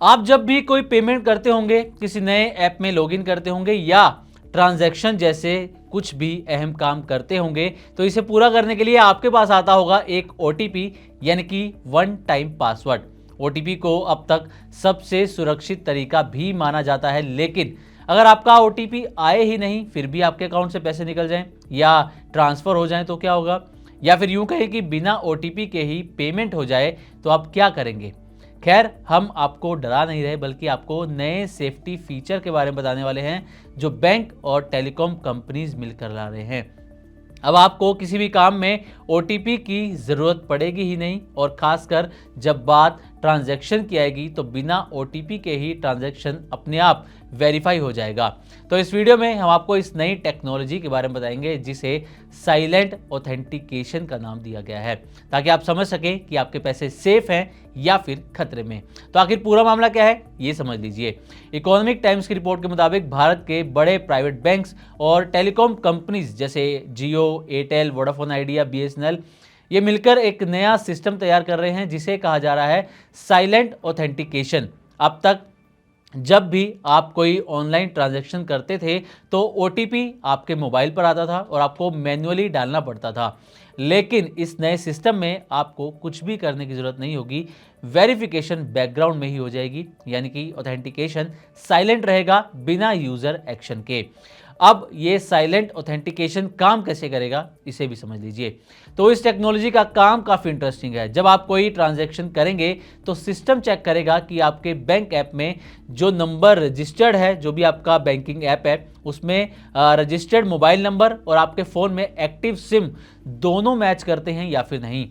आप जब भी कोई पेमेंट करते होंगे, किसी नए ऐप में लॉगिन करते होंगे या ट्रांजैक्शन जैसे कुछ भी अहम काम करते होंगे, तो इसे पूरा करने के लिए आपके पास आता होगा एक ओटीपी यानी कि वन टाइम पासवर्ड। ओटीपी को अब तक सबसे सुरक्षित तरीका भी माना जाता है, लेकिन अगर आपका ओटीपी आए ही नहीं, फिर भी आपके अकाउंट से पैसे निकल जाएं या ट्रांसफर हो जाएं तो क्या होगा? या फिर यूं कहें कि बिना ओटीपी के ही पेमेंट हो जाए तो आप क्या करेंगे? खैर, हम आपको डरा नहीं रहे, बल्कि आपको नए सेफ्टी फीचर के बारे में बताने वाले हैं जो बैंक और टेलीकॉम कंपनीज मिलकर ला रहे हैं। अब आपको किसी भी काम में ओटीपी की ज़रूरत पड़ेगी ही नहीं, और ख़ासकर जब बात ट्रांजैक्शन की आएगी तो बिना ओटीपी के ही ट्रांजैक्शन अपने आप वेरीफाई हो जाएगा। तो इस वीडियो में हम आपको इस नई टेक्नोलॉजी के बारे में बताएंगे जिसे साइलेंट ऑथेंटिकेशन का नाम दिया गया है, ताकि आप समझ सकें कि आपके पैसे सेफ हैं या फिर खतरे में। तो आखिर पूरा मामला क्या है, ये समझ लीजिए। इकोनॉमिक टाइम्स की रिपोर्ट के मुताबिक भारत के बड़े प्राइवेट बैंक्स और टेलीकॉम कंपनीज जैसे जियो, एयरटेल, वोडाफोन आइडिया, बीएसएनएल, ये मिलकर एक नया सिस्टम तैयार कर रहे हैं जिसे कहा जा रहा है साइलेंट ऑथेंटिकेशन। अब तक जब भी आप कोई ऑनलाइन ट्रांजैक्शन करते थे तो ओटीपी आपके मोबाइल पर आता था और आपको मैन्युअली डालना पड़ता था, लेकिन इस नए सिस्टम में आपको कुछ भी करने की जरूरत नहीं होगी। वेरिफिकेशन बैकग्राउंड में ही हो जाएगी, यानी कि ऑथेंटिकेशन साइलेंट रहेगा बिना यूजर एक्शन के। अब ये साइलेंट ऑथेंटिकेशन काम कैसे करेगा, इसे भी समझ लीजिए। तो इस टेक्नोलॉजी का काम काफ़ी इंटरेस्टिंग है। जब आप कोई ट्रांजैक्शन करेंगे तो सिस्टम चेक करेगा कि आपके बैंक ऐप में जो नंबर रजिस्टर्ड है, जो भी आपका बैंकिंग ऐप है उसमें रजिस्टर्ड मोबाइल नंबर और आपके फ़ोन में एक्टिव सिम दोनों मैच करते हैं या फिर नहीं।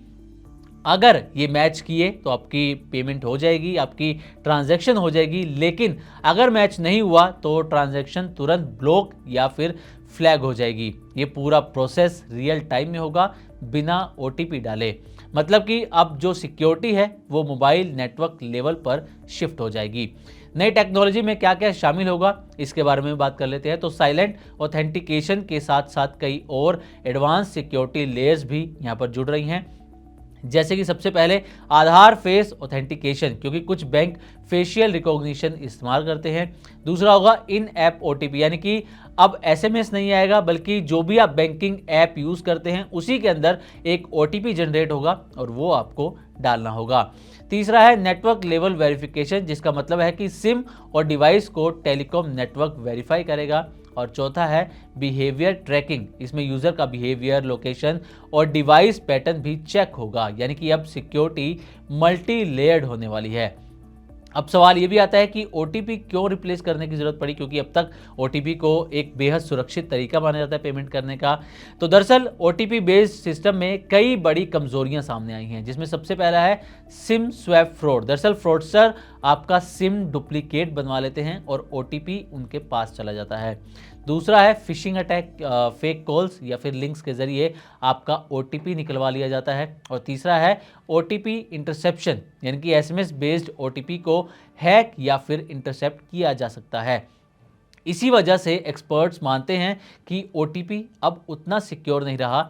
अगर ये मैच किए तो आपकी पेमेंट हो जाएगी, आपकी ट्रांजैक्शन हो जाएगी, लेकिन अगर मैच नहीं हुआ तो ट्रांजैक्शन तुरंत ब्लॉक या फिर फ्लैग हो जाएगी। ये पूरा प्रोसेस रियल टाइम में होगा बिना ओटीपी डाले। मतलब कि अब जो सिक्योरिटी है वो मोबाइल नेटवर्क लेवल पर शिफ्ट हो जाएगी। नई टेक्नोलॉजी में क्या क्या शामिल होगा, इसके बारे में बात कर लेते हैं। तो साइलेंट ऑथेंटिकेशन के साथ साथ कई और एडवांस सिक्योरिटी लेयर्स भी यहाँ पर जुड़ रही हैं, जैसे कि सबसे पहले आधार फेस ऑथेंटिकेशन, क्योंकि कुछ बैंक फेशियल रिकॉग्निशन इस्तेमाल करते हैं। दूसरा होगा इन ऐप ओटीपी, यानी कि अब एसएमएस नहीं आएगा, बल्कि जो भी आप बैंकिंग ऐप यूज़ करते हैं उसी के अंदर एक ओटीपी जनरेट होगा और वो आपको डालना होगा। तीसरा है नेटवर्क लेवल वेरिफिकेशन, जिसका मतलब है कि सिम और डिवाइस को टेलीकॉम नेटवर्क वेरीफाई करेगा। और चौथा है बिहेवियर ट्रैकिंग, इसमें यूज़र का बिहेवियर, लोकेशन और डिवाइस पैटर्न भी चेक होगा, यानी कि अब सिक्योरिटी मल्टी लेयर्ड होने वाली है। अब सवाल ये भी आता है कि ओटीपी क्यों रिप्लेस करने की जरूरत पड़ी, क्योंकि अब तक ओटीपी को एक बेहद सुरक्षित तरीका माना जाता है पेमेंट करने का। तो दरअसल ओटीपी बेस्ड सिस्टम में कई बड़ी कमजोरियां सामने आई हैं, जिसमें सबसे पहला है सिम स्वैप फ्रॉड। दरअसल फ्रॉडस्टर आपका सिम डुप्लीकेट बनवा लेते हैं और ओटीपी उनके पास चला जाता है। दूसरा है फिशिंग अटैक, फेक कॉल्स या फिर लिंक्स के जरिए आपका ओटीपी निकलवा लिया जाता है। और तीसरा है ओटीपी इंटरसेप्शन, यानी कि एसएमएस बेस्ड ओटीपी को हैक या फिर इंटरसेप्ट किया जा सकता है। इसी वजह से एक्सपर्ट्स मानते हैं कि ओटीपी अब उतना सिक्योर नहीं रहा।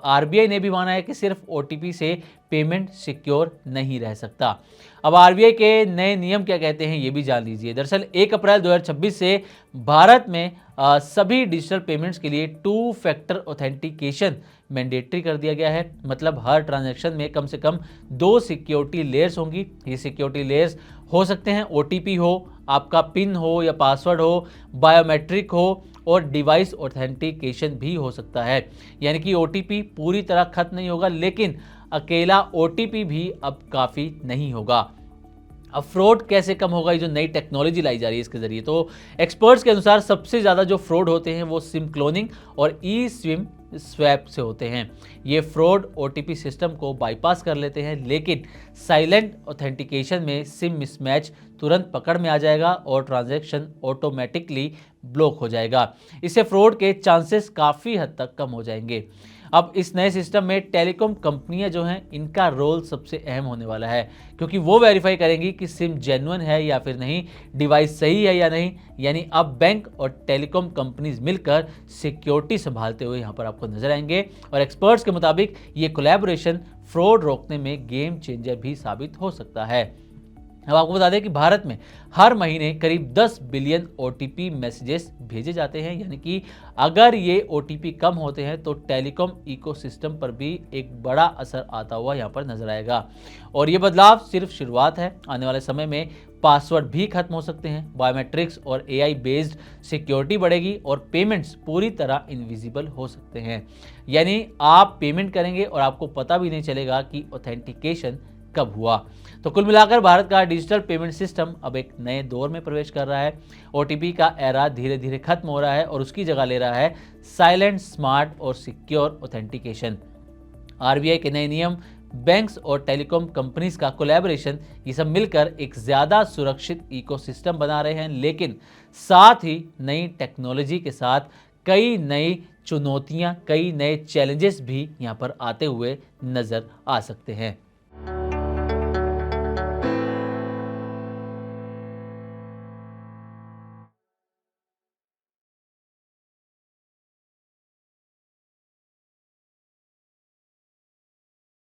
आरबीआई ने भी माना है कि सिर्फ ओटीपी से पेमेंट सिक्योर नहीं रह सकता। अब आरबीआई के नए नियम क्या कहते हैं, ये भी जान लीजिए। दरअसल 1 अप्रैल 2026 से भारत में सभी डिजिटल पेमेंट्स के लिए 2 फैक्टर ऑथेंटिकेशन मैंडेटरी कर दिया गया है। मतलब हर ट्रांजैक्शन में कम से कम 2 सिक्योरिटी लेयर्स होंगी। ये सिक्योरिटी लेयर्स हो सकते हैं ओटीपी हो, आपका पिन हो या पासवर्ड हो, बायोमेट्रिक हो और डिवाइस ऑथेंटिकेशन भी हो सकता है। यानी कि ओटीपी पूरी तरह खत्म नहीं होगा, लेकिन अकेला ओटीपी भी अब काफ़ी नहीं होगा। अब फ्रॉड कैसे कम होगा, ये जो नई टेक्नोलॉजी लाई जा रही है इसके जरिए। तो एक्सपर्ट्स के अनुसार सबसे ज़्यादा जो फ्रॉड होते हैं वो सिम क्लोनिंग और ई सिम स्वैप से होते हैं। ये फ्रॉड ओटीपी सिस्टम को बाईपास कर लेते हैं, लेकिन साइलेंट ऑथेंटिकेशन में सिम मिसमैच तुरंत पकड़ में आ जाएगा और ट्रांजैक्शन ऑटोमेटिकली ब्लॉक हो जाएगा। इससे फ्रॉड के चांसेस काफ़ी हद तक कम हो जाएंगे। अब इस नए सिस्टम में टेलीकॉम कंपनियां जो हैं, इनका रोल सबसे अहम होने वाला है, क्योंकि वो वेरीफाई करेंगी कि सिम जेन्युइन है या फिर नहीं, डिवाइस सही है या नहीं। यानी अब बैंक और टेलीकॉम कंपनीज मिलकर सिक्योरिटी संभालते हुए यहाँ पर आपको नजर आएंगे। और एक्सपर्ट्स के मुताबिक ये कोलैबोरेशन फ्रॉड रोकने में गेम चेंजर भी साबित हो सकता है। अब आपको बता दें कि भारत में हर महीने करीब 10 बिलियन ओटीपी मैसेजेस भेजे जाते हैं, यानी कि अगर ये ओटीपी कम होते हैं तो टेलीकॉम इकोसिस्टम पर भी एक बड़ा असर आता हुआ यहाँ पर नजर आएगा। और ये बदलाव सिर्फ शुरुआत है, आने वाले समय में पासवर्ड भी खत्म हो सकते हैं, बायोमेट्रिक्स और एआई बेस्ड सिक्योरिटी बढ़ेगी और पेमेंट्स पूरी तरह इनविजिबल हो सकते हैं। यानी आप पेमेंट करेंगे और आपको पता भी नहीं चलेगा कि ऑथेंटिकेशन कब हुआ। तो कुल मिलाकर भारत का डिजिटल पेमेंट सिस्टम अब एक नए दौर में प्रवेश कर रहा है। ओटीपी का एरा धीरे धीरे खत्म हो रहा है और उसकी जगह ले रहा है साइलेंट, स्मार्ट और सिक्योर ऑथेंटिकेशन। आरबीआई के नए नियम, बैंक्स और टेलीकॉम कंपनीज का कोलैबोरेशन, ये सब मिलकर एक ज़्यादा सुरक्षित इकोसिस्टम बना रहे हैं, लेकिन साथ ही नई टेक्नोलॉजी के साथ कई नई चुनौतियां, कई नए चैलेंजेस भी यहाँ पर आते हुए नज़र आ सकते हैं।